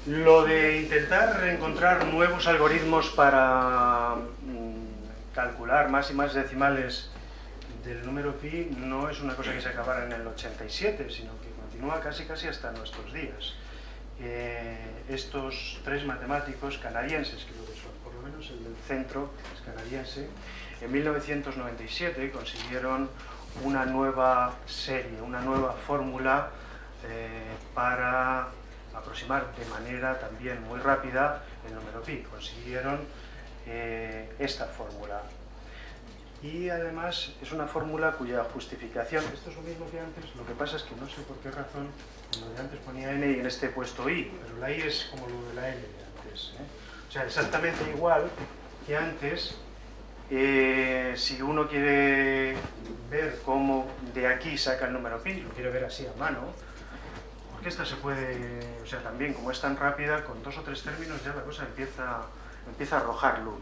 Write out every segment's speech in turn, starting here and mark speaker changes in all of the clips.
Speaker 1: Lo de intentar encontrar nuevos algoritmos para calcular máximas decimales del número pi no es una cosa que se acabara en el 87, sino que continúa casi hasta nuestros días. Estos tres matemáticos canadienses, creo que son, por lo menos el del centro es canadiense, en 1997 consiguieron una nueva serie, una nueva fórmula para aproximar de manera también muy rápida el número pi. Consiguieron esta fórmula. Y además es una fórmula cuya justificación, esto es lo mismo que antes, lo que pasa es que no sé por qué razón, en lo de antes ponía n y en este he puesto i, pero la i es como lo de la n de antes. O sea, exactamente igual que antes. Si uno quiere ver cómo de aquí saca el número pi, lo quiere ver así a mano, porque esta se puede, o sea, también como es tan rápida, con 2 o 3 términos ya la cosa empieza a arrojar luz.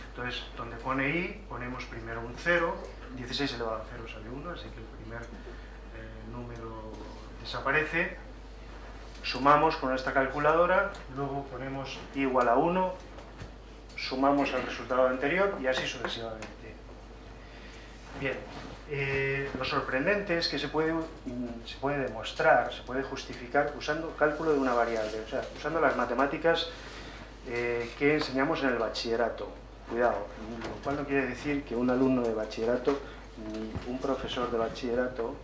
Speaker 1: Entonces, donde pone i, ponemos primero un 0, 16 elevado a 0 sale 1, así que el primer número desaparece. Sumamos con esta calculadora, luego ponemos i igual a 1, sumamos al resultado anterior y así sucesivamente. Bien, lo sorprendente es que se puede demostrar, se puede justificar usando cálculo de una variable, o sea, usando las matemáticas que enseñamos en el bachillerato. Cuidado, lo cual no quiere decir que un alumno de bachillerato ni un profesor de bachillerato,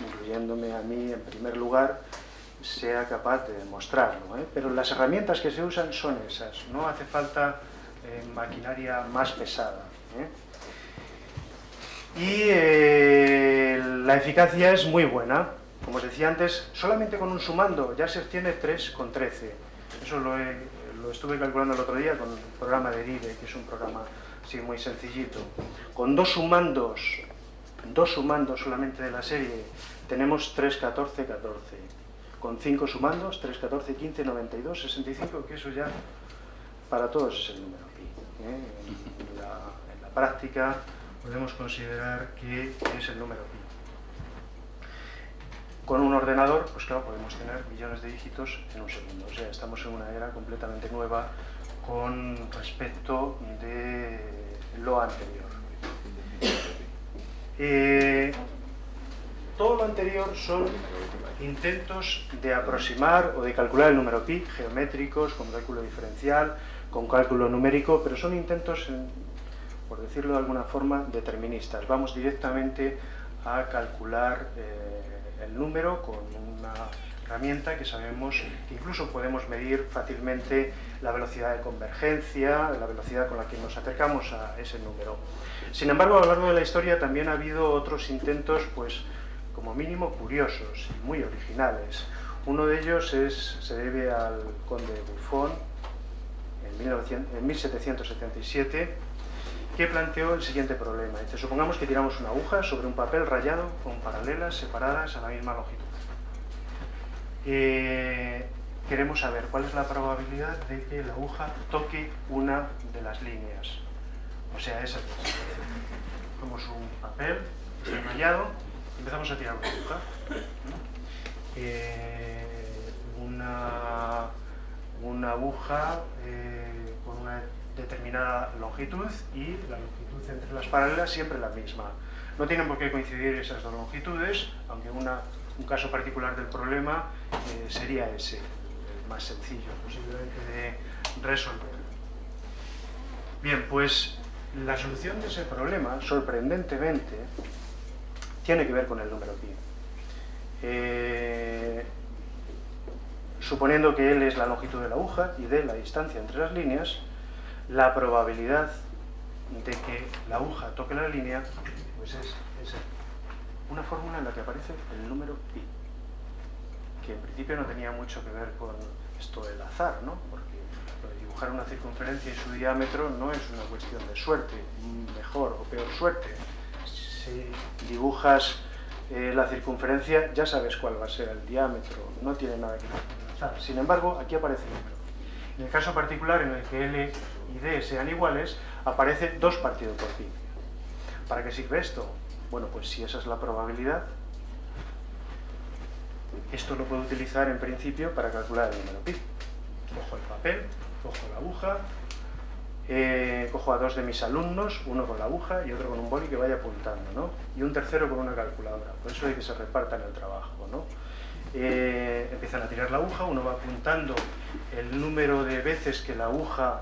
Speaker 1: incluyéndome a mí en primer lugar, sea capaz de demostrarlo, pero las herramientas que se usan son esas, no hace falta maquinaria más pesada. Y la eficacia es muy buena, como os decía antes, solamente con un sumando ya se obtiene 3,13. Eso lo estuve calculando el otro día con el programa de Dide, que es un programa así muy sencillito. Con dos sumandos solamente de la serie tenemos 3, 14, 14. Con 5 sumandos, 3, 14, 15, 92, 65, que eso ya para todos es el número pi. En la práctica podemos considerar que es el número pi. Con un ordenador, pues claro, podemos tener millones de dígitos en un segundo. O sea, estamos en una era completamente nueva con respecto de lo anterior. Todo lo anterior son intentos de aproximar o de calcular el número pi, geométricos, con cálculo diferencial, con cálculo numérico, pero son intentos, por decirlo de alguna forma, deterministas. Vamos directamente a calcular el número con una herramienta que sabemos que incluso podemos medir fácilmente la velocidad de convergencia, la velocidad con la que nos acercamos a ese número. Sin embargo, a lo largo de la historia también ha habido otros intentos, pues, como mínimo curiosos y muy originales. Uno de ellos se debe al conde Buffon, en 1777, que planteó el siguiente problema. Dice, supongamos que tiramos una aguja sobre un papel rayado con paralelas separadas a la misma longitud. Queremos saber cuál es la probabilidad de que la aguja toque una de las líneas. O sea, esa es. Cogemos un papel rayado, empezamos a tirar una aguja. Una aguja con una determinada longitud y la longitud entre las paralelas siempre la misma. No tienen por qué coincidir esas dos longitudes, aunque un caso particular del problema sería ese, el más sencillo posiblemente de resolver. Bien, pues la solución de ese problema, sorprendentemente, tiene que ver con el número pi. Suponiendo que L es la longitud de la aguja y D la distancia entre las líneas, la probabilidad de que la aguja toque la línea, pues es una fórmula en la que aparece el número pi, que en principio no tenía mucho que ver con esto del azar, ¿no? Porque lo de dibujar una circunferencia y su diámetro no es una cuestión de suerte, mejor o peor suerte. Si dibujas la circunferencia, ya sabes cuál va a ser el diámetro, no tiene nada que ver con el azar. Sin embargo, aquí aparece el número. En el caso particular en el que L y D sean iguales, aparece 2 partido por pi. ¿Para qué sirve esto? Bueno, pues si esa es la probabilidad, Esto lo puedo utilizar en principio para calcular el número pi. Cojo el papel, cojo la aguja, cojo a dos de mis alumnos, uno con la aguja y otro con un boli que vaya apuntando, ¿no? Y un tercero con una calculadora. Por eso hay que se repartan el trabajo, ¿no? Empiezan a tirar la aguja, uno va apuntando el número de veces que la aguja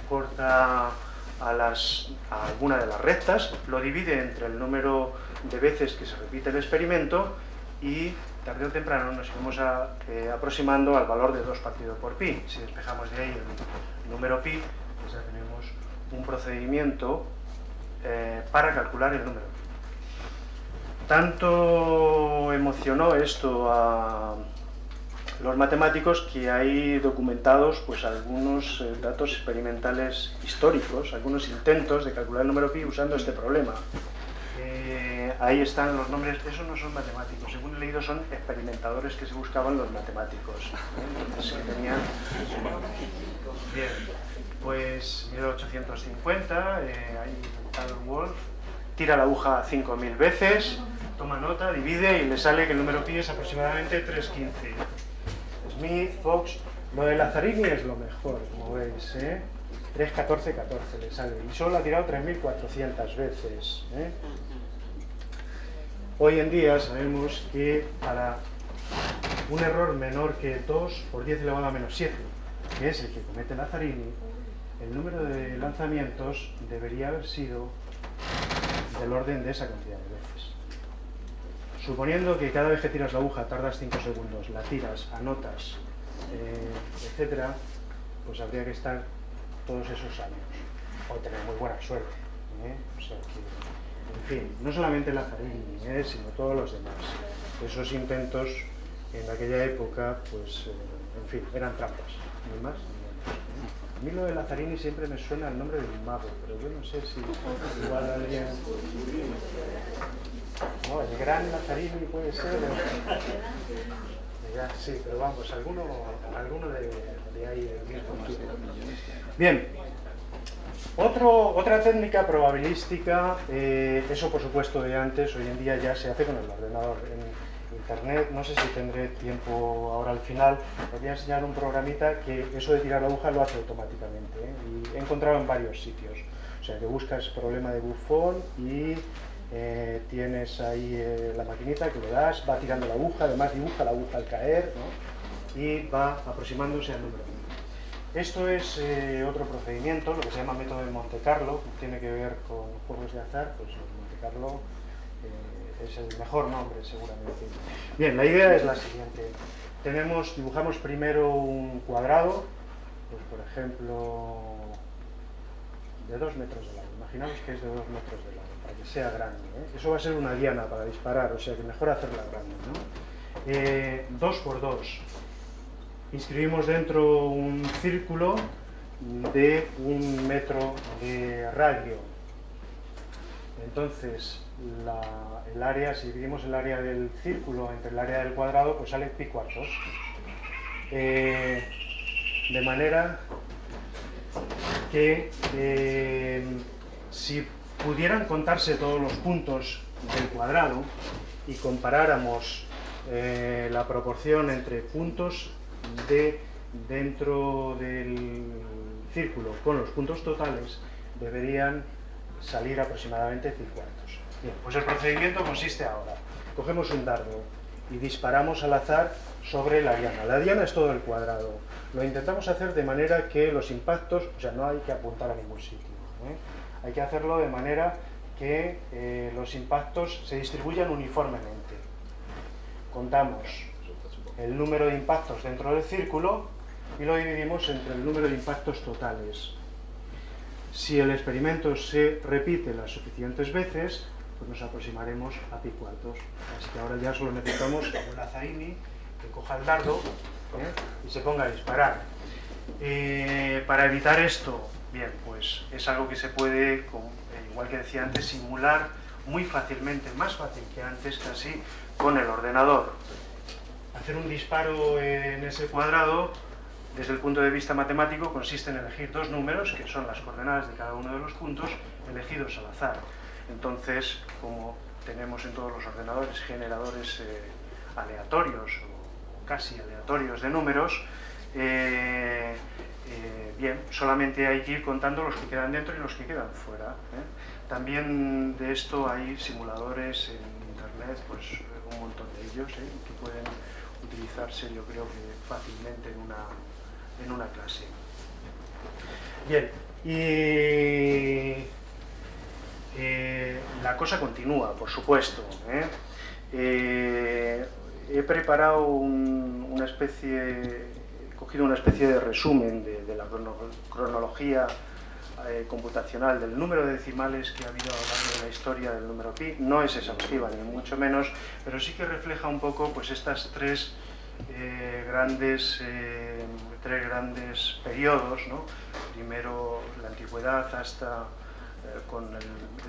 Speaker 1: corta a alguna de las rectas, lo divide entre el número de veces que se repite el experimento y tarde o temprano nos iremos aproximando al valor de 2 partido por pi. Si despejamos de ahí el número pi, pues ya tenemos un procedimiento para calcular el número pi. Tanto emocionó esto a los matemáticos que hay documentados pues algunos datos experimentales históricos, algunos intentos de calcular el número pi usando este problema. Ahí están los nombres, esos no son matemáticos, según he leído son experimentadores que se buscaban los matemáticos. Entonces, que tenían... Bien, pues 1850, ahí Carl Wolf tira la aguja 5000 veces, toma nota, divide y le sale que el número pi es aproximadamente 315. Smith, Fox, lo de Lazzarini es lo mejor, como veis, 31414 le sale, y solo ha tirado 3400 veces. Hoy en día sabemos que para un error menor que 2 por 10 elevado a menos 7, que es el que comete Lazzarini, el número de lanzamientos debería haber sido del orden de esa cantidad de veces. Suponiendo que cada vez que tiras la aguja tardas 5 segundos, la tiras, anotas, etcétera, pues habría que estar todos esos años, o tener muy buena suerte. O sea que, en fin, no solamente Lazzarini, sino todos los demás. Esos intentos en aquella época, pues, en fin, eran trampas, ni más ni menos. A mí lo de Lazzarini siempre me suena el nombre de un mago, pero yo no sé si igual alguien... No, el gran Lazzarini puede ser... Ya, sí, pero vamos, alguno de ahí del mismo tipo. Bien, otra técnica probabilística, eso por supuesto de antes, hoy en día ya se hace con el ordenador. En internet, no sé si tendré tiempo ahora al final, os voy a enseñar un programita que eso de tirar la aguja lo hace automáticamente, y he encontrado en varios sitios. O sea, que buscas problema de bufón y tienes ahí la maquinita que le das, va tirando la aguja, además dibuja la aguja al caer, ¿no? Y va aproximándose al número. Esto es otro procedimiento, lo que se llama método de Monte Carlo, que tiene que ver con juegos de azar, pues el Monte Carlo es el mejor nombre seguramente. Bien, la idea es la siguiente. Dibujamos primero un cuadrado, pues por ejemplo, de 2 metros de lado. Imaginamos que es de 2 metros de lado, para que sea grande. Eso va a ser una diana para disparar, o sea que mejor hacerla grande, ¿no? 2 por 2. Inscribimos dentro un círculo de 1 metro de radio. Entonces, el área, si dividimos el área del círculo entre el área del cuadrado, pues sale pi cuartos. De manera que si pudieran contarse todos los puntos del cuadrado y comparáramos la proporción entre puntos dentro del círculo con los puntos totales, deberían salir aproximadamente pi cuartos. Bien, pues el procedimiento consiste ahora. Cogemos un dardo y disparamos al azar sobre la diana. La diana es todo el cuadrado. Lo intentamos hacer de manera que los impactos, o sea, no hay que apuntar a ningún sitio, hay que hacerlo de manera que los impactos se distribuyan uniformemente. Contamos el número de impactos dentro del círculo y lo dividimos entre el número de impactos totales. Si el experimento se repite las suficientes veces, pues nos aproximaremos a pi cuartos. Así que ahora ya solo necesitamos un Lazzarini que coja el dardo y se ponga a disparar. Para evitar esto, bien, pues es algo que se puede, igual que decía antes, simular muy fácilmente, más fácil que antes casi, con el ordenador. Hacer un disparo en ese cuadrado, desde el punto de vista matemático, consiste en elegir 2 números, que son las coordenadas de cada uno de los puntos, elegidos al azar. Entonces, como tenemos en todos los ordenadores generadores aleatorios o casi aleatorios de números, bien, solamente hay que ir contando los que quedan dentro y los que quedan fuera. También de esto hay simuladores en internet, pues un montón de ellos, que pueden utilizarse, yo creo que fácilmente en una clase. Bien, y la cosa continúa, por supuesto. He preparado he cogido una especie de resumen de la cronología computacional del número de decimales que ha habido a lo largo de la historia del número pi. No es exhaustiva ni mucho menos, pero sí que refleja un poco pues estas tres grandes periodos, ¿no? Primero la antigüedad hasta con el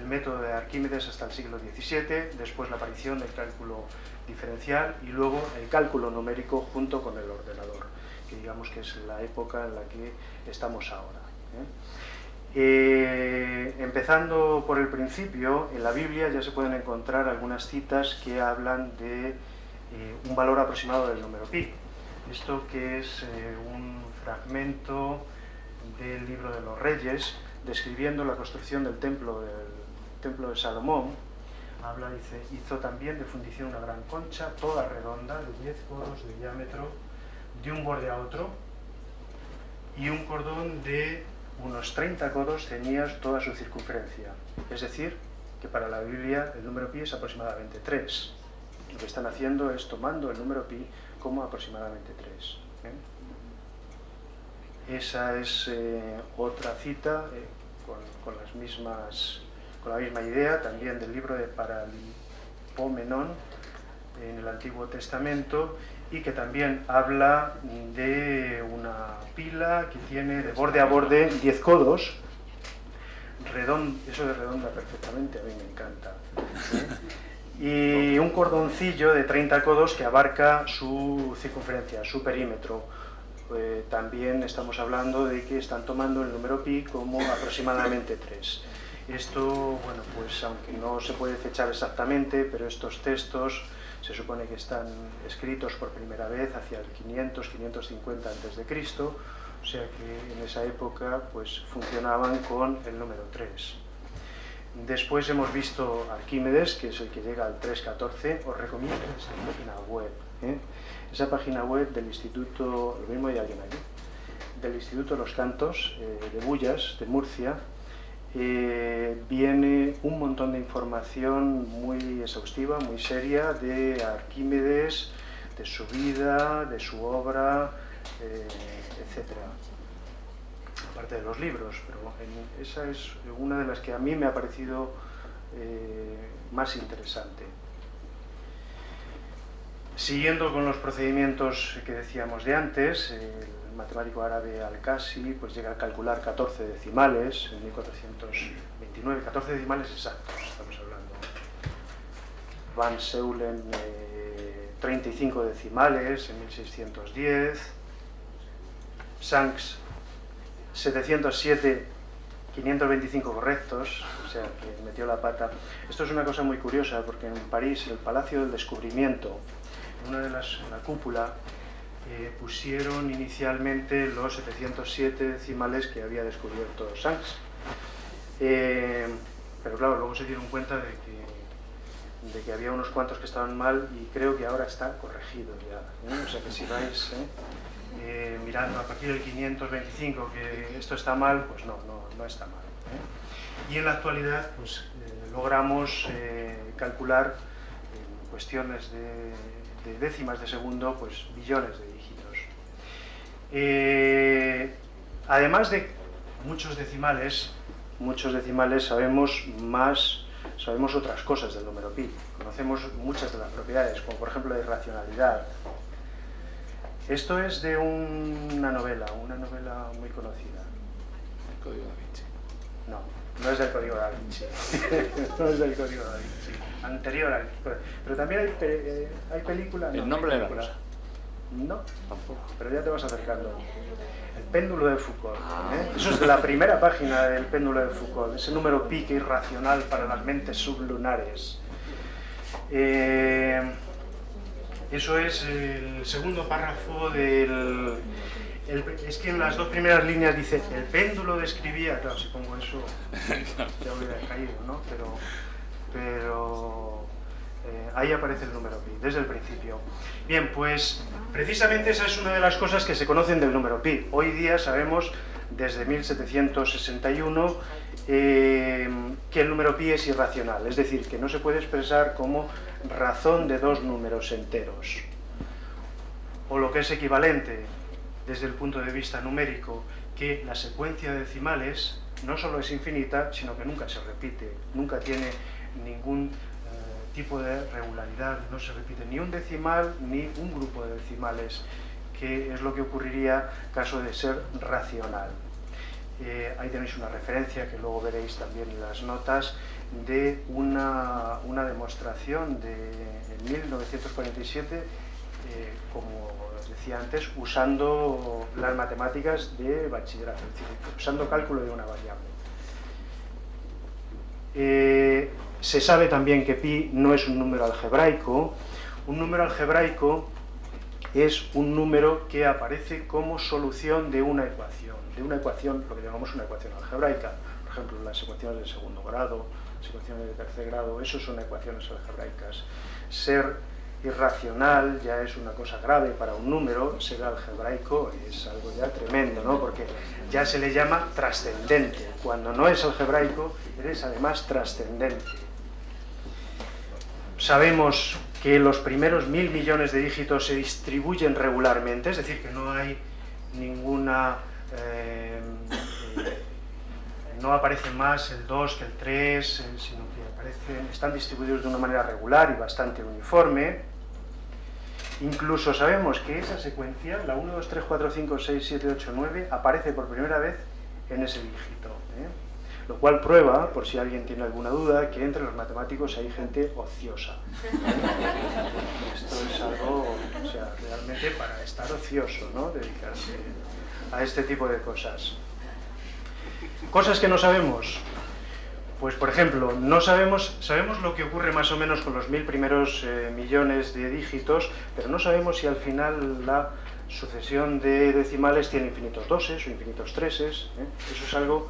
Speaker 1: método de Arquímedes hasta el siglo XVII, después la aparición del cálculo diferencial y luego el cálculo numérico junto con el ordenador, que digamos que es la época en la que estamos ahora. Empezando por el principio, en la Biblia ya se pueden encontrar algunas citas que hablan de un valor aproximado del número pi. Esto que es un fragmento del libro de los Reyes, describiendo la construcción del templo de Salomón. Dice, hizo también de fundición una gran concha, toda redonda, de 10 codos de diámetro, de un borde a otro, y un cordón de unos 30 codos ceñía toda su circunferencia. Es decir, que para la Biblia el número pi es aproximadamente 3. Lo que están haciendo es tomando el número pi como aproximadamente 3. Esa es otra cita con la misma idea, también del libro de Paralipomenón en el Antiguo Testamento, y que también habla de una pila que tiene de borde a borde 10 codos, eso de redonda perfectamente, a mí me encanta, y un cordoncillo de 30 codos que abarca su circunferencia, su perímetro. También estamos hablando de que están tomando el número pi como aproximadamente 3. Esto, bueno, pues aunque no se puede fechar exactamente, pero estos textos se supone que están escritos por primera vez hacia el 500-550 a.C., o sea que en esa época pues funcionaban con el número 3. Después hemos visto Arquímedes, que es el que llega al 314. Os recomiendo esa página web. Esa página web del Instituto, lo mismo hay alguien aquí, del Instituto de los Cantos de Bullas, de Murcia. Viene un montón de información muy exhaustiva, muy seria de Arquímedes, de su vida, de su obra, etc. Aparte de los libros, pero esa es una de las que a mí me ha parecido más interesante. Siguiendo con los procedimientos que decíamos de antes, el matemático árabe Al-Kasi pues llega a calcular 14 decimales en 1429, 14 decimales exactos estamos hablando. Van Seulen 35 decimales en 1610, Sanks 707, 525 correctos, o sea que metió la pata. Esto es una cosa muy curiosa porque en París, el Palacio del Descubrimiento, en la cúpula, pusieron inicialmente los 707 decimales que había descubierto Sanks. Pero claro, luego se dieron cuenta de que había unos cuantos que estaban mal y creo que ahora está corregido ya. O sea que si vais mirando a partir del 525 que esto está mal, pues no está mal. Y en la actualidad pues logramos calcular en cuestiones de décimas de segundo, pues billones de dígitos. Además de muchos decimales sabemos otras cosas del número pi. Conocemos muchas de las propiedades, como por ejemplo la irracionalidad. Esto es de una novela muy conocida.
Speaker 2: El Código Da Vinci.
Speaker 1: No es del Código Da Vinci. No es del Código Da Vinci. Anterior al Código. Pero también hay películas.
Speaker 2: ¿El nombre de la rosa?
Speaker 1: No,
Speaker 2: Tampoco.
Speaker 1: pero ya te vas acercando. El péndulo de Foucault. Eso es de la primera página del péndulo de Foucault. Ese número pi que es irracional para las mentes sublunares. Eso es el segundo párrafo del... es que en las dos primeras líneas dice, el péndulo describía... Claro, si pongo eso ya hubiera caído, ¿no? Pero ahí aparece el número pi, desde el principio. Bien, pues precisamente esa es una de las cosas que se conocen del número pi. Hoy día sabemos, desde 1761, que el número pi es irracional, es decir, que no se puede expresar como razón de dos números enteros. O lo que es equivalente, desde el punto de vista numérico, que la secuencia de decimales no solo es infinita, sino que nunca se repite, nunca tiene ningún tipo de regularidad, no se repite ni un decimal ni un grupo de decimales, que es lo que ocurriría en caso de ser racional. Ahí tenéis una referencia que luego veréis también en las notas de una demostración en 1947, como os decía antes, usando las matemáticas de bachillerato, es decir, usando cálculo de una variable. Se sabe también que pi no es un número algebraico. Un número algebraico es un número que aparece como solución de una ecuación, lo que llamamos una ecuación algebraica. Por ejemplo, las ecuaciones de segundo grado, las ecuaciones de tercer grado, eso son ecuaciones algebraicas. Ser irracional ya es una cosa grave para un número, ser algebraico es algo ya tremendo, ¿no? Porque ya se le llama trascendente. Cuando no es algebraico, eres además trascendente. Sabemos que los primeros 1000 millones de dígitos se distribuyen regularmente, es decir, que no hay ninguna... no aparece más el 2 que el 3, sino que están distribuidos de una manera regular y bastante uniforme. Incluso sabemos que esa secuencia, la 1, 2, 3, 4, 5, 6, 7, 8, 9, aparece por primera vez en ese dígito, Lo cual prueba, por si alguien tiene alguna duda, que entre los matemáticos hay gente ociosa. Esto es algo, o sea, realmente para estar ocioso, ¿no? Dedicarse a este tipo de cosas. Cosas que no sabemos. Pues, por ejemplo, sabemos lo que ocurre más o menos con los 1000 primeros millones de dígitos, pero no sabemos si al final la sucesión de decimales tiene infinitos doses o infinitos treses. Eso es algo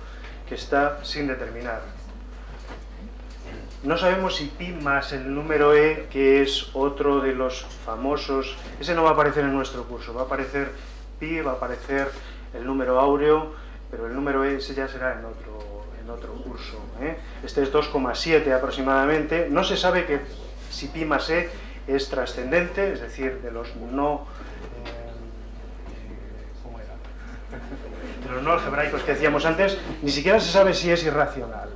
Speaker 1: que está sin determinar. No sabemos si pi más el número e, que es otro de los famosos, ese no va a aparecer en nuestro curso, va a aparecer pi, va a aparecer el número áureo, pero el número e ese ya será en otro curso. Este es 2,7 aproximadamente. No se sabe si pi más e es trascendente, es decir, de los no... ¿cómo era? De los no algebraicos que decíamos antes, ni siquiera se sabe si es irracional.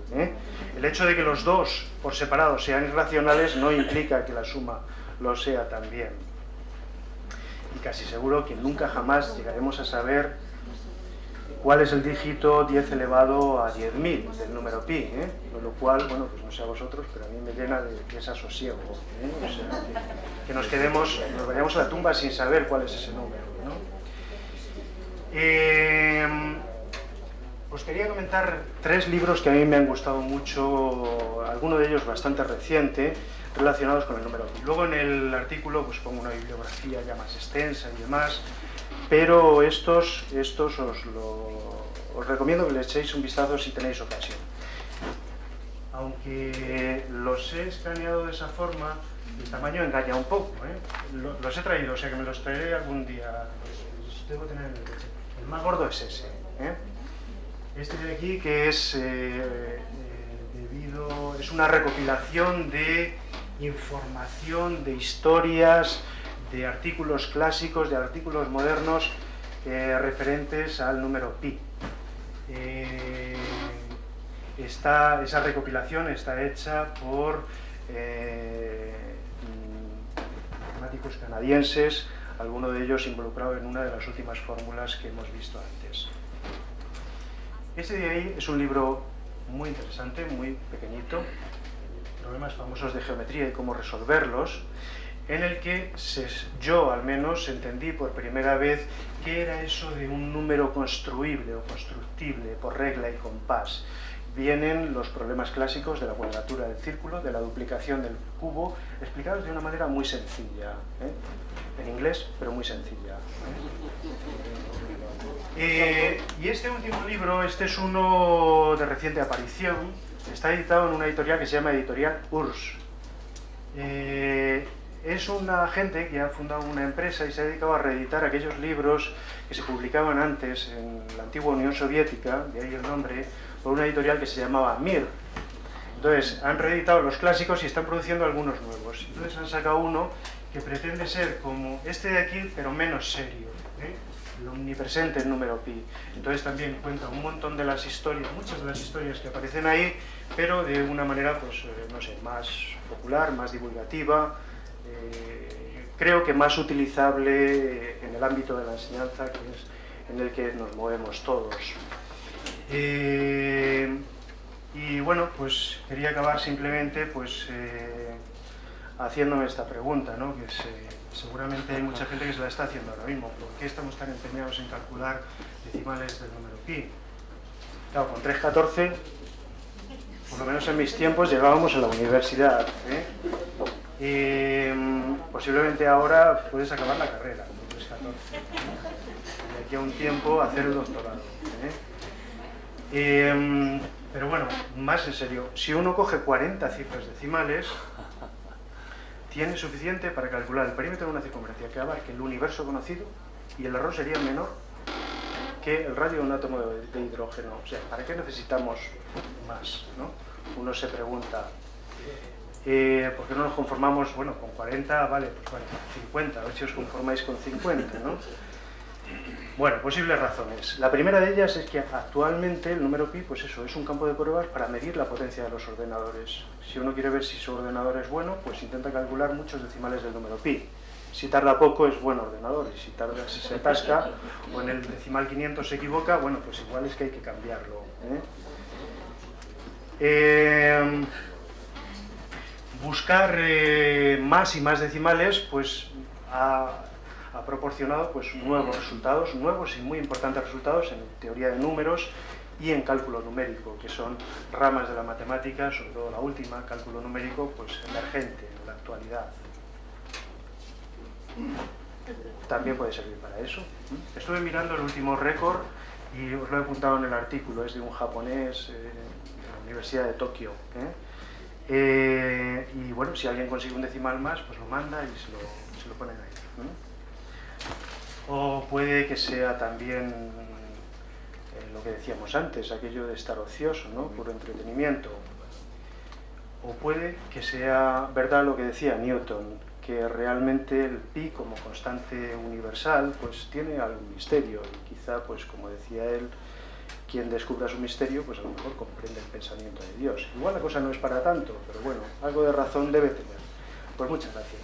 Speaker 1: El hecho de que los dos por separado sean irracionales no implica que la suma lo sea también. Y casi seguro que nunca jamás llegaremos a saber cuál es el dígito 10 elevado a 10.000 del número pi, Con lo cual, bueno, pues no sé a vosotros, pero a mí me llena de desasosiego, O sea, que nos vayamos a la tumba sin saber cuál es ese número, Os quería comentar 3 libros que a mí me han gustado mucho, alguno de ellos bastante reciente, relacionados con el número pi. Luego en el artículo pues pongo una bibliografía ya más extensa y demás, pero estos os recomiendo que le echéis un vistazo si tenéis ocasión. Aunque los he escaneado de esa forma, el tamaño engaña un poco, Los he traído, o sea que me los traeré algún día. Los debo tener en el coche. El más gordo es ese, Este de aquí, que es es una recopilación de información, de historias, de artículos clásicos, de artículos modernos referentes al número pi. Esa recopilación está hecha por matemáticos canadienses, alguno de ellos involucrado en una de las últimas fórmulas que hemos visto antes. Este de ahí es un libro muy interesante, muy pequeñito, problemas famosos de geometría y cómo resolverlos, en el que yo al menos entendí por primera vez qué era eso de un número construible o constructible por regla y compás, vienen los problemas clásicos de la cuadratura del círculo, de la duplicación del cubo, explicados de una manera muy sencilla, en inglés, pero muy sencilla. Y este último libro, este es uno de reciente aparición, está editado en una editorial que se llama Editorial Urs. Es una gente que ha fundado una empresa y se ha dedicado a reeditar aquellos libros que se publicaban antes en la antigua Unión Soviética, de ahí el nombre, por una editorial que se llamaba Mir. Entonces, han reeditado los clásicos y están produciendo algunos nuevos. Entonces han sacado uno que pretende ser como este de aquí, pero menos serio, el omnipresente en número pi. Entonces también cuenta un montón de las historias, muchas de las historias que aparecen ahí, pero de una manera, pues, no sé, más popular, más divulgativa, creo que más utilizable en el ámbito de la enseñanza, que es en el que nos movemos todos. Y bueno, pues quería acabar simplemente pues, haciéndome esta pregunta, ¿no? Que seguramente hay mucha gente que se la está haciendo ahora mismo. ¿Por qué estamos tan empeñados en calcular decimales del número pi? Claro, con 3,14, por lo menos en mis tiempos, llegábamos a la universidad, posiblemente ahora puedes acabar la carrera con 3,14, y de aquí a un tiempo hacer el doctorado. Pero bueno, más en serio, si uno coge 40 cifras decimales, tiene suficiente para calcular el perímetro de una circunferencia que abarque el universo conocido, y el error sería menor que el radio de un átomo de hidrógeno. O sea, ¿para qué necesitamos más, ¿no? Uno se pregunta, ¿por qué no nos conformamos, bueno, con 40, vale, pues vale, 50, a ver si os conformáis con 50, ¿no? Bueno, posibles razones. La primera de ellas es que actualmente el número pi, pues eso, es un campo de pruebas para medir la potencia de los ordenadores. Si uno quiere ver si su ordenador es bueno, pues intenta calcular muchos decimales del número pi. Si tarda poco es buen ordenador, y si se atasca o en el decimal 500 se equivoca, bueno, pues igual es que hay que cambiarlo. Buscar más y más decimales, pues ha proporcionado pues, nuevos resultados, nuevos y muy importantes resultados en teoría de números y en cálculo numérico, que son ramas de la matemática, sobre todo la última, cálculo numérico, pues emergente en la actualidad. También puede servir para eso. Estuve mirando el último récord y os lo he apuntado en el artículo, es de un japonés de la Universidad de Tokio. Y bueno, si alguien consigue un decimal más, pues lo manda y se lo ponen ahí. O puede que sea también lo que decíamos antes, aquello de estar ocioso, ¿no? Puro entretenimiento. O puede que sea verdad lo que decía Newton, que realmente el pi como constante universal pues tiene algún misterio, y quizá, pues como decía él, quien descubra su misterio pues a lo mejor comprende el pensamiento de Dios. Igual la cosa no es para tanto, pero bueno, algo de razón debe tener. Pues muchas gracias.